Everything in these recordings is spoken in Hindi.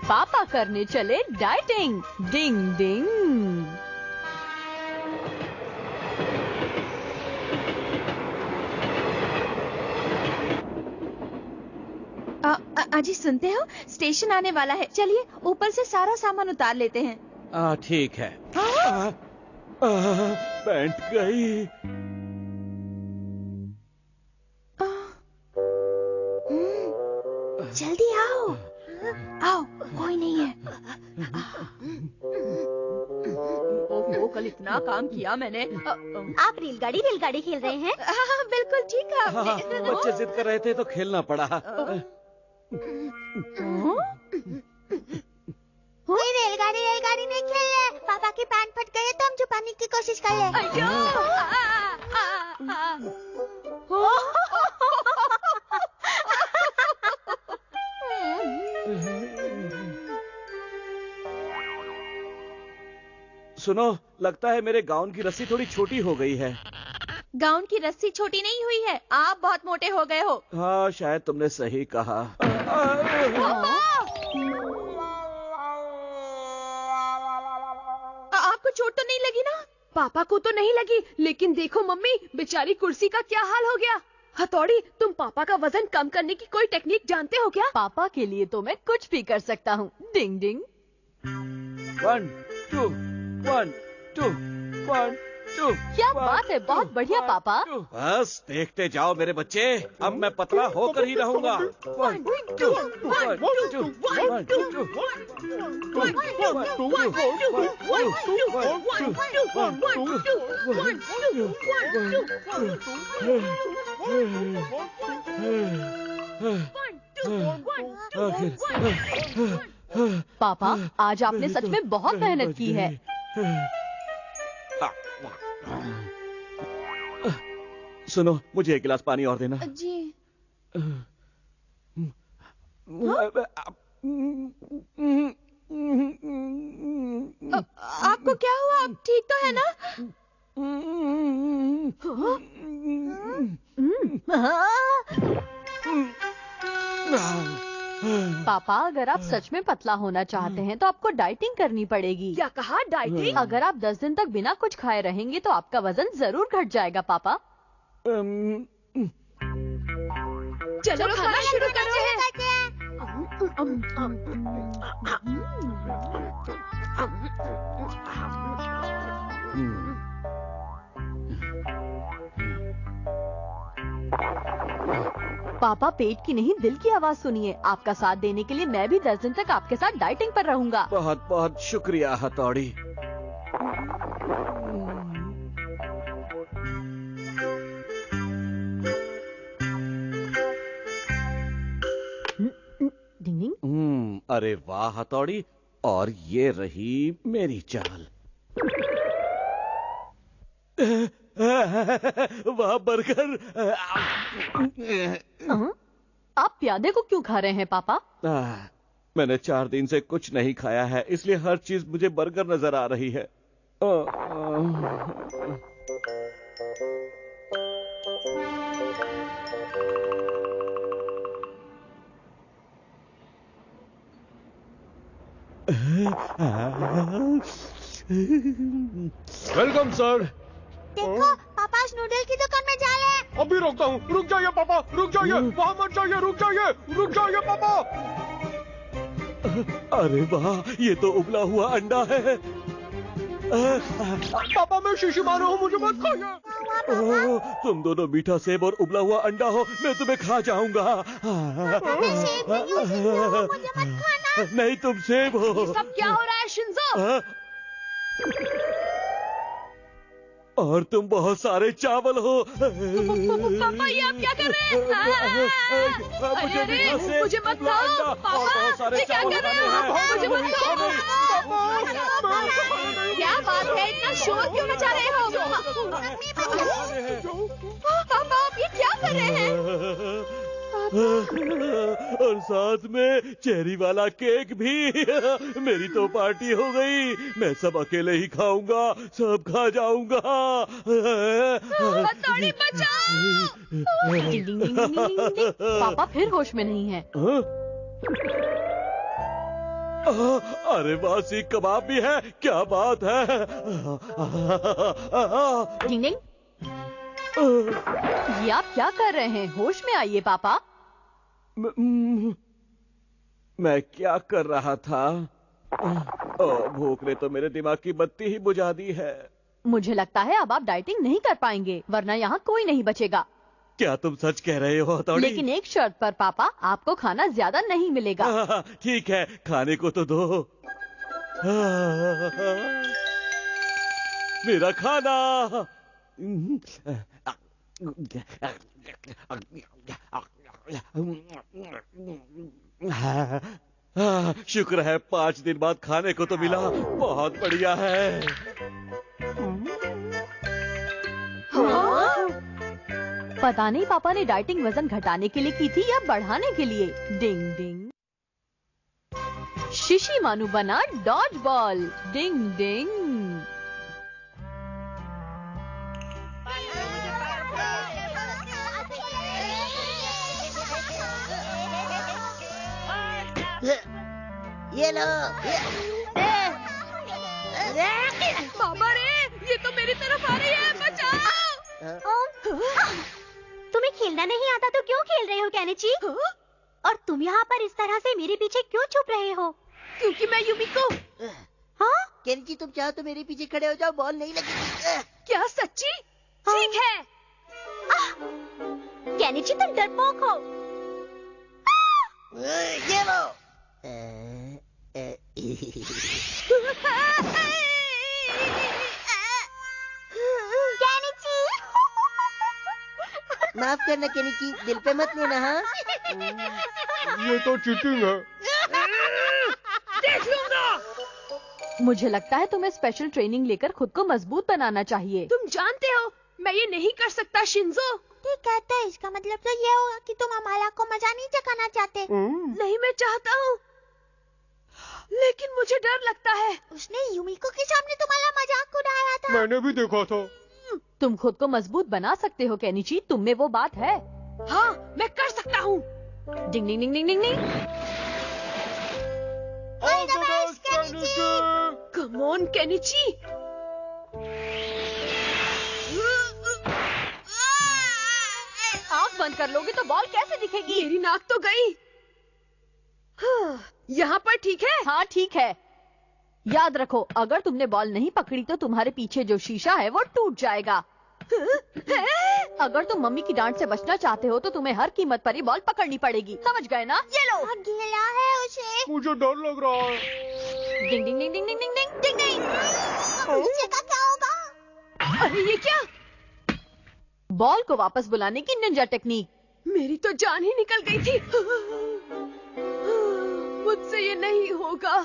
पापा करने चले डाइटिंग। डिंग डिंग। अजी सुनते हो, स्टेशन आने वाला है। चलिए ऊपर से सारा सामान उतार लेते हैं। ठीक है। पैंट गई। जल्दी आओ। आओ, कोई नहीं है। कल इतना काम किया मैंने। आप रेलगाड़ी खेल रहे हैं? हाँ, बिल्कुल ठीक है आपने। बच्चे जिद कर रहे थे तो खेलना पड़ा। कोई रेलगाड़ी नहीं खेल रहे। पापा की पैंट फट गई है तो हम छुपाने की कोशिश कर रहे हैं। सुनो, लगता है मेरे गाउन की रस्सी थोड़ी छोटी हो गई है। गाउन की रस्सी छोटी नहीं हुई है, आप बहुत मोटे हो गए हो। हाँ, शायद तुमने सही कहा। आपको चोट तो नहीं लगी ना? पापा को तो नहीं लगी, लेकिन देखो मम्मी, बेचारी कुर्सी का क्या हाल हो गया। हथौड़ी, तुम पापा का वजन कम करने की कोई टेक्निक जानते हो क्या? पापा के लिए तो मैं कुछ भी कर सकता हूँ। डिंग डिंग। 1 2 1 2 1 2। क्या बात है, बहुत बढ़िया पापा। बस देखते जाओ मेरे बच्चे, अब मैं पतला होकर ही रहूंगा। 1 2 1 2 1 2 पापा, आज आपने सच में बहुत मेहनत की है। सुनो, मुझे एक गिलास पानी और देना। जी। आपको क्या हुआ? आप ठीक तो है ना? पापा, अगर आप सच में पतला होना चाहते हैं तो आपको डाइटिंग करनी पड़ेगी। क्या कहा? डाइटिंग? अगर आप 10 दिन तक बिना कुछ खाए रहेंगे तो आपका वजन जरूर घट जाएगा पापा। चलो खाना शुरू करते हैं। पापा, पेट की नहीं दिल की आवाज सुनिए। आपका साथ देने के लिए मैं भी 10 दिन तक आपके साथ डाइटिंग पर रहूंगा। बहुत बहुत शुक्रिया हथौड़ी। अरे वाह हथौड़ी, और ये रही मेरी चाल। वाह बर्गर। आप प्यादे को क्यों खा रहे हैं पापा? मैंने 4 दिन से कुछ नहीं खाया है, इसलिए हर चीज मुझे बर्गर नजर आ रही है। Welcome sir. देखो, पापा उस नूडल की दुकान में जा रहे हैं। अभी रोकता हूँ। रुक जाइए पापा, रुक जाइए, वहाँ मत जाइए, रुक जाइए पापा। अरे वाह, ये तो उबला हुआ अंडा है। पापा मैं शीशी मारा हूँ, मुझे मत खाइए। तुम दोनों मीठा सेब और उबला हुआ अंडा हो, मैं तुम्हें खा जाऊंगा। मैं सेब नहीं हूँ, मुझे मत खाना। नहीं, तुम सेब हो। सब क्या हो रहा है शिंजो? और तुम बहुत सारे चावल हो। पापा, ये आप क्या कर रहे हैं? मुझे मत खाओ पापा, ये क्या कर रहे हो? मुझे मत खाओ। क्या बात है, इतना शोर क्यों मचा रहे हो? पापा, आप ये क्या कर रहे हैं? और साथ में चेरी वाला केक भी। मेरी तो पार्टी हो गई, मैं सब अकेले ही खाऊंगा, सब खा जाऊंगा। हथौड़ी बचाओ। डिंग डिंग डिंग डिंग डिंग डिंग। पापा फिर होश में नहीं है। अरे वाह, सीख कबाब भी है, क्या बात है। डिंग डिंग, ये आप क्या कर रहे हैं? होश में आइए पापा। मैं क्या कर रहा था? भूख ने तो मेरे दिमाग की बत्ती ही बुझा दी है। मुझे लगता है अब आप डाइटिंग नहीं कर पाएंगे, वरना यहाँ कोई नहीं बचेगा। क्या तुम सच कह रहे हो हथौड़ी? लेकिन एक शर्त पर पापा, आपको खाना ज्यादा नहीं मिलेगा। ठीक है, खाने को तो दो। मेरा खाना। शुक्र है 5 दिन बाद खाने को तो मिला। बहुत बढ़िया है। पता नहीं पापा ने डाइटिंग वजन घटाने के लिए की थी या बढ़ाने के लिए। डिंग डिंग, शिशी मानू बना डॉज बॉल। डिंग डिंग। ये लो। बाबा रे, ये तो मेरी तरफ आ रही है, बचाओ। तुम्हें खेलना नहीं आता तो क्यों खेल रहे हो केनिची? और तुम यहाँ पर इस तरह से मेरे पीछे क्यों छुप रहे हो? क्योंकि मैं युमिको। हाँ? केनिची, तुम चाहो तो मेरे पीछे खड़े हो जाओ, बॉल नहीं लगेगी। क्या सच्ची? ठीक है। केनिची, तुम डरपोक हो। ये लो। केनिची, माफ करना केनिची, दिल पे मत लेना। हाँ, ये तो चीटिंग है। देख लूंगा। मुझे लगता है तुम्हें स्पेशल ट्रेनिंग लेकर खुद को मजबूत बनाना चाहिए। तुम जानते हो मैं ये नहीं कर सकता शिंजो। ठीक कहते हैं, इसका मतलब तो ये होगा कि तुम अमाला को मजा नहीं चखाना चाहते। नहीं, मैं चाहता हूँ, लेकिन मुझे डर लगता है। उसने युमिको के सामने तुम्हारा मजाक उड़ाया था। मैंने भी देखा था। तुम खुद को मजबूत बना सकते हो केनिची, तुम में वो बात है। हाँ, मैं कर सकता हूँ। Ding ding ding ding ding ding. All the best Kenichi. Come on Kenichi. आँख बंद कर लोगे तो बॉल कैसे दिखेगी? मेरी नाक तो गई। यहाँ पर ठीक है? हाँ ठीक है। याद रखो, अगर तुमने बॉल नहीं पकड़ी तो तुम्हारे पीछे जो शीशा है वो टूट जाएगा। अगर तुम मम्मी की डांट से बचना चाहते हो तो तुम्हें हर कीमत पर ही बॉल पकड़नी पड़ेगी, समझ गए ना? ये लो। गिला है उसे। मुझे डर लग रहा है। डिंग ding ding ding ding ding ding ding डिंग। उससे का क्या होगा? अरे ये क्या? बॉल को वापस बुलाने की निंजा टेक्निक। मेरी तो जान ही निकल गई थी। मुझसे ये नहीं होगा।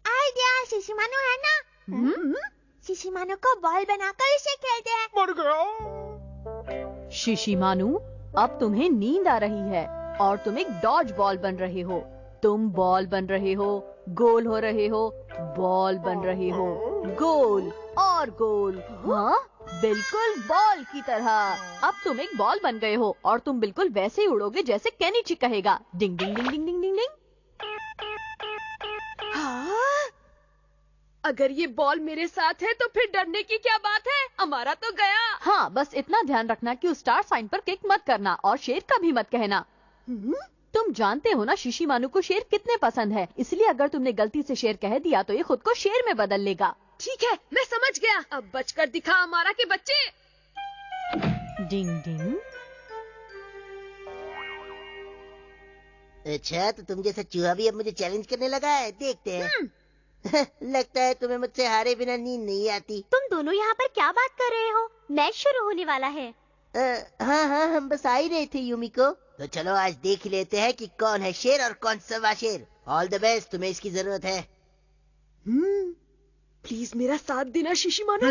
आइडिया, शिशिमानो है ना? शिशिमानो को बॉल बनाकर इसे खेलते हैं। मर गया। शिशिमानु, अब तुम्हें नींद आ रही है और तुम एक डॉज बॉल बन रहे हो। तुम बॉल बन रहे हो, गोल हो रहे हो, बॉल बन रहे हो, गोल और गोल। हाँ, बिल्कुल बॉल की तरह। अब तुम एक बॉल बन गए हो और तुम बिल्कुल वैसे ही उड़ोगे जैसे केनिची कहेगा। डिंग ding ding ding ding ding डिंग। हाँ? अगर ये बॉल मेरे साथ है तो फिर डरने की क्या बात है? हमारा तो गया। हाँ, बस इतना ध्यान रखना कि उस स्टार साइन पर किक मत करना और शेर का भी मत कहना। तुम जानते हो ना शिशिमानु को शेर कितने पसंद है, इसलिए अगर तुमने गलती से शेर कह दिया तो ये खुद को शेर में बदल लेगा। ठीक है, मैं समझ गया। अब बचकर दिखा हमारा के बच्चे। डिंग डिंग। अच्छा, तो तुम जैसा चूहा भी अब मुझे चैलेंज करने लगा है, देखते हैं। लगता है तुम्हें मुझसे हारे बिना नींद नहीं आती। तुम दोनों यहाँ पर क्या बात कर रहे हो? मैच शुरू होने वाला है। हाँ हाँ, हम बस आ ही रहे थे युमिको। तो चलो आज देख लेते हैं कि कौन है शेर और कौन सवा शेर। ऑल द बेस्ट, तुम्हें इसकी जरूरत है। प्लीज मेरा साथ देना शिशिमानु।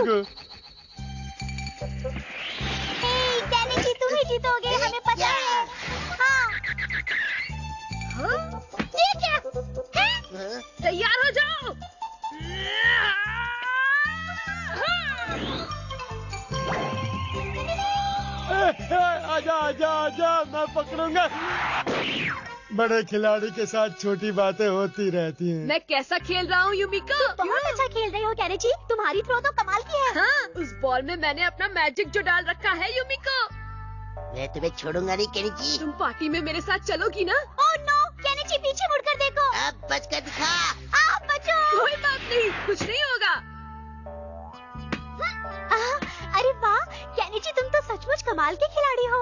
केनिची, तुम ही जीतोगे, हमें पता है। हाँ। ये क्या? तैयार हो जाओ। आजा आजा आजा, मैं पकड़ूंगा। बड़े खिलाड़ी के साथ छोटी बातें होती रहती हैं। मैं कैसा खेल रहा हूँ यूमिको? बहुत अच्छा खेल रहे हो केनिची, तुम्हारी थ्रो तो कमाल की है। हाँ, उस बॉल में मैंने अपना मैजिक जो डाल रखा है यूमिको। मैं तुम्हें छोड़ूंगा नहीं केनिची। तुम पार्टी में मेरे साथ चलोगी ना? ओह नो, केनिची पीछे मुड़कर देखो। अब बच कर दिखा। आप बचो। कोई बात नहीं, कुछ नहीं होगा। अरे वाह, केनिची तुम तो सचमुच कमाल के खिलाड़ी हो।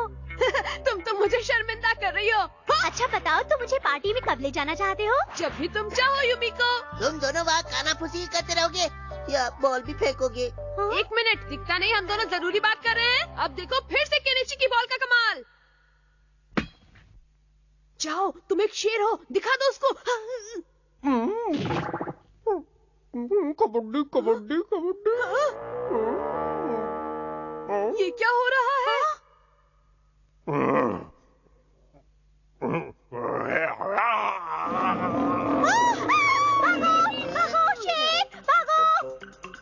तुम तो मुझे शर्मिंदा कर रही हो। अच्छा बताओ, तुम मुझे पार्टी में कब ले जाना चाहते हो? जब भी तुम चाहो यूमिको। तुम दोनों वहाँ कानाफूसी करते रहोगे या बॉल भी फेंकोगे? एक मिनट, दिखता नहीं हम दोनों जरूरी बात कर रहे हैं। अब देखो फिर से केनिची की बॉल का कमाल। जाओ, तुम एक शेर हो, दिखा दो उसको। कबड्डी कबड्डी कबड्डी। ये क्या हो रहा है?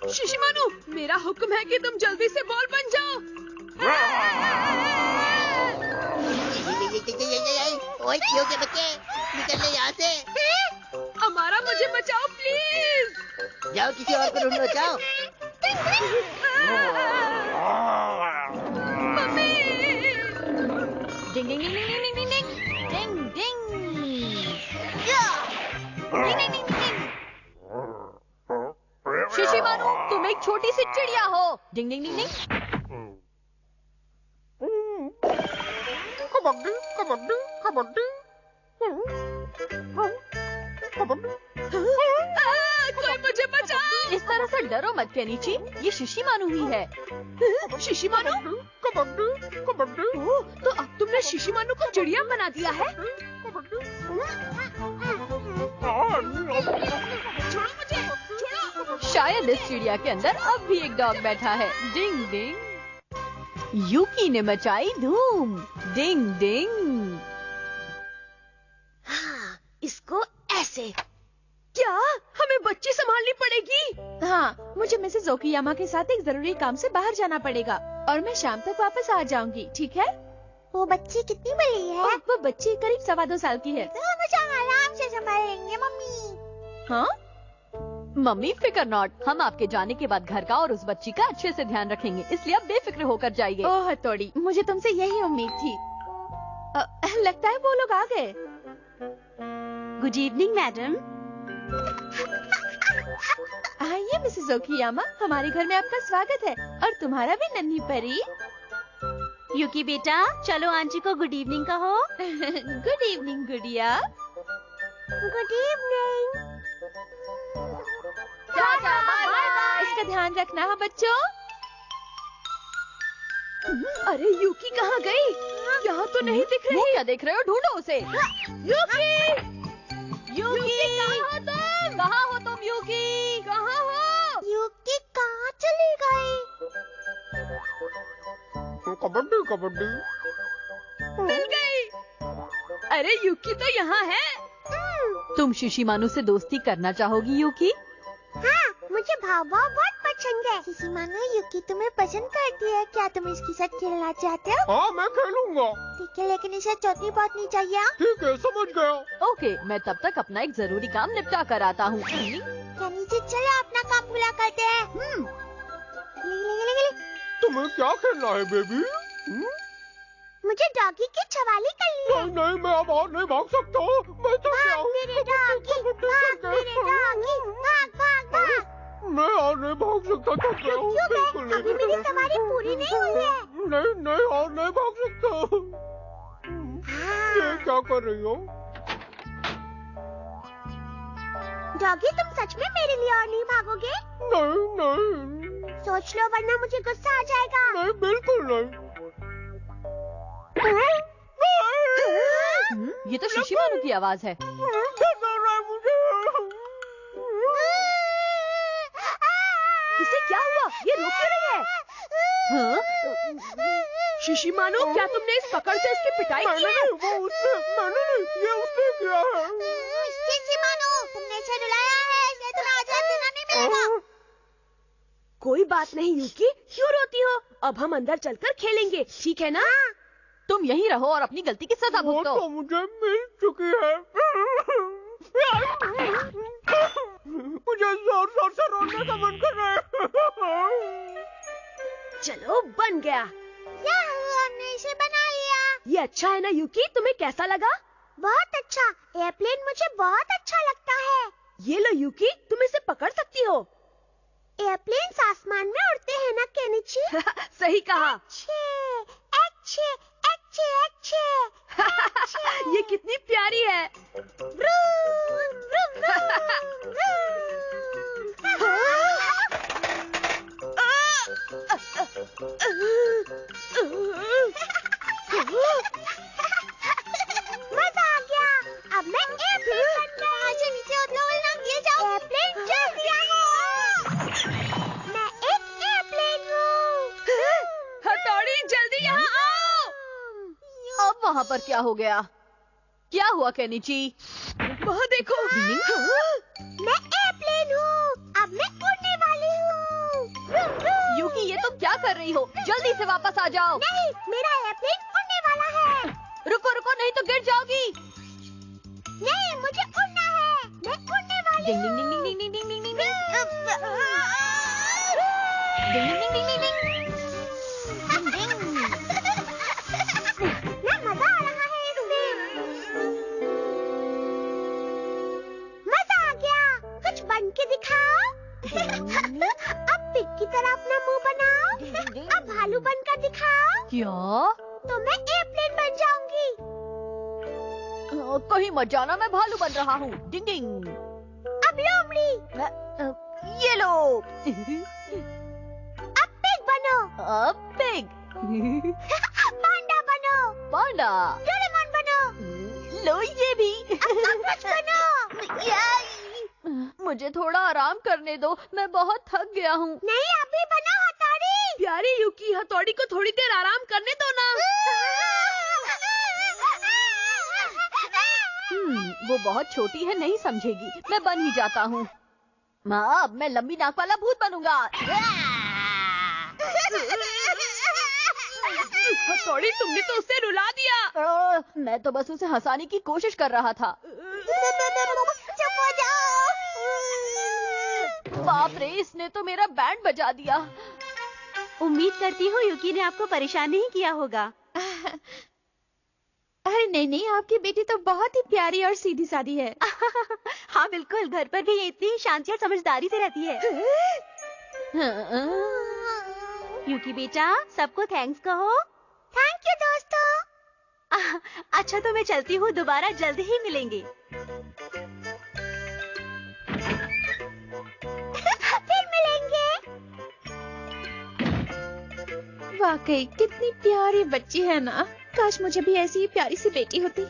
शिशिमानु, मेरा हुक्म है कि तुम जल्दी से बॉल बन जाओ। ओए क्यों के बच्चे, निकल यहाँ से। हमारा मुझे बचाओ प्लीज। जाओ किसी और को ढूंढो, जाओ। मम्मी। डिंग ding ding ding ding ding ding ding ding ding ding डिंग। शिशिमानु, तुम एक छोटी सी चिड़िया हो। डिंग डिंग डिंग डिंग। कबड्डी कबड्डी कबड्डी कबड्डी। कोई मुझे बचाओ। इस तरह से डरो मत केनिची, ये शिशिमानु ही है। शिशिमानु? कबड्डी कबड्डी। ओह, तो अब तुमने शिशिमानु को चिड़िया बना दिया है? छोड़ो मुझे, छोड़ो। शायद इस चिड़िया के अंदर अब भी एक डॉग बैठा है। डिंग डिंग। यूकी ने मचाई धूम। डिंग डिंग। हाँ, इसको ऐसे। क्या हमें बच्ची संभालनी पड़ेगी? हाँ, मुझे मिसेस ओकियामा के साथ एक जरूरी काम से बाहर जाना पड़ेगा और मैं शाम तक वापस आ जाऊंगी, ठीक है? वो बच्ची कितनी बड़ी है? वो बच्ची करीब 2.25 साल की है। तो हम उसे आराम से संभाल लेंगे मम्मी। हाँ? मम्मी फिकर नॉट, हम आपके जाने के बाद घर का और उस बच्ची का अच्छे से ध्यान रखेंगे, इसलिए आप बेफिक्र होकर जाइए। ओह हथौड़ी, मुझे तुमसे यही उम्मीद थी। लगता है वो लोग आ गए। Good evening madam. आइए मिसेस ओकियामा, हमारे घर में आपका स्वागत है और तुम्हारा भी नन्ही परी। यूकी बेटा, चलो आंटी को गुड इवनिंग कहो। गुड इवनिंग गुड़िया। Good evening. इसका ध्यान रखना है बच्चों। अरे यूकी कहाँ गई? यहाँ तो नहीं दिख रही। वो क्या देख रहे हो, ढूंढो उसे। यूकी! यूकी कहाँ हो तुम? कहाँ हो तुम यूकी? कहाँ हो? यूकी कहाँ चली गई? कबड्डी कबड्डी। मिल गई। अरे यूकी तो यहाँ है। तुम शिशिमानु से दोस्ती करना चाहोगी यूकी? हाँ, मुझे भाव बहुत पसंद है। शिशिमानु, यूकी तुम्हें पसंद करती है, क्या तुम इसके साथ खेलना चाहते हो? हाँ, मैं खेलूंगा। ठीक है, लेकिन इसे चौथी बात नहीं चाहिए। ठीक है, समझ गया। ओके, मैं तब तक अपना एक जरूरी काम निपटा कर आता हूँ। नीचे चलो, अपना काम पूरा करते हैं। ले। तुम्हें क्या खेलना है बेबी? मुझे डॉगी की छवाली करनी है। नहीं, मैं अब और नहीं भाग सकता। मैं तो भाग मेरे डॉगी, भाग मेरे डॉगी, भाग भाग भाग। मैं और नहीं भाग सकता, थक गया हूँ। क्यों बिल्कुल मैं? अभी मेरी सवारी पूरी नहीं हुई है। नहीं और नहीं भाग सकता। ये क्या कर रही हो? डॉगी, तुम सच में मेरे लिए और नहीं भागोगे? नहीं। सोच लो, वरना मुझे गुस्सा आ जाएगा। नहीं, बिल्कुल नहीं। ये तो शिशिमानु की आवाज है। इसे क्या हुआ? ये रो क्यों रही है? हाँ? शिशिमानु, क्या तुमने इस पकड़ से उसकी पिटाई की है? वो उसने, मैंने नहीं, ये उसने किया है। शिशिमानु, तुमने इसे रुलाया है, इसलिए तुम्हें आज रात डिनर नहीं मिलेगा। कोई बात नहीं यूकी, क्यों रोती हो? अब हम अंदर चलकर खेलेंगे, ठीक है ना? तुम यहीं रहो और अपनी गलती की सजा वो भुगतो। तो मुझे मिल चुकी है। मुझे जोर जोर से रोने का मन कर रहा है। चलो बन गया। हमने इसे बना लिया। ये अच्छा है ना यूकी, तुम्हें कैसा लगा? बहुत अच्छा। एयरप्लेन मुझे बहुत अच्छा लगता है। ये लो यूकी, तुम इसे पकड़ सकती हो। एयरप्लेन्स आसमान में उड़ते हैं ना केनिची? सही कहा। अच्छे, अच्छे, अच्छे, अच्छे। ये कितनी प्यारी है। व्रूम, व्रूम, व्रूम, मजा आ गया। अब मैं एयरप्लेन बन गया। आजा नीचे उतरो, गिर जाओ। एयरप्लेन चल दिया है। मैं एक एयरप्लेन हूँ। हथौड़ी जल्दी यहाँ आओ। अब वहाँ पर क्या हो गया? क्या हुआ केनिची? वहाँ देखो। मैं एयरप्लेन हूँ। अब मैं उड़ने वाली हूँ। यूकी, ये तुम क्या कर रही हो? जल्दी से वापस आ जाओ। नहीं, मेरा एयरप्लेन उड़ने वाला है। रुको रुको, नहीं तो गिर जाओगी। नहीं, मुझे उड़ना है। मैं उड़ने वाली डिंग हूँ। Ding ding ding ding ding ding ding ding ding ding डिंग। ना मजा आ रहा है इसमें। मजा आ गया। कुछ बन के दिखाओ। अब पिग की तरह अपना मुंह बनाओ। अब भालू बनकर दिखाओ। क्या? तो मैं एयरप्लेन बन जाऊंगी। कहीं मत जाना, मैं भालू बन रहा हूँ। डिंग डिंग। अब लोमड़ी। ये लो। अब पिग बनो। अब पिग। पांडा बनो। पांडा। डोरेमोन बनो। लो ये भी। कुछ बनो। मुझे थोड़ा आराम करने दो, मैं बहुत थक गया हूँ। नहीं, अभी बनो हथौड़ी। प्यारी यूकी, हथौड़ी को थोड़ी देर आराम करने दो ना। वो बहुत छोटी है, नहीं समझेगी। मैं बन ही जाता हूँ। माँ, अब मैं लंबी नाक वाला भूत बनूंगा। हथौड़ी, तुमने तो उसे रुला दिया। मैं तो बस उसे हंसाने की कोशिश कर रहा था। चुप हो जाओ। बाप रे, इसने तो मेरा बैंड बजा दिया। उम्मीद करती हूँ यूकी ने आपको परेशान नहीं किया होगा। अरे नहीं नहीं, आपकी बेटी तो बहुत ही प्यारी और सीधी सादी है। हाँ बिल्कुल, घर पर भी ये इतनी शांति और समझदारी से रहती है। यूकी बेटा, सबको थैंक्स कहो। थैंक यू दोस्तों। अच्छा तो मैं चलती हूँ, दोबारा जल्द ही मिलेंगे। फिर मिलेंगे। वाकई कितनी प्यारी बच्ची है ना। काश मुझे भी ऐसी ही प्यारी सी बेटी होती।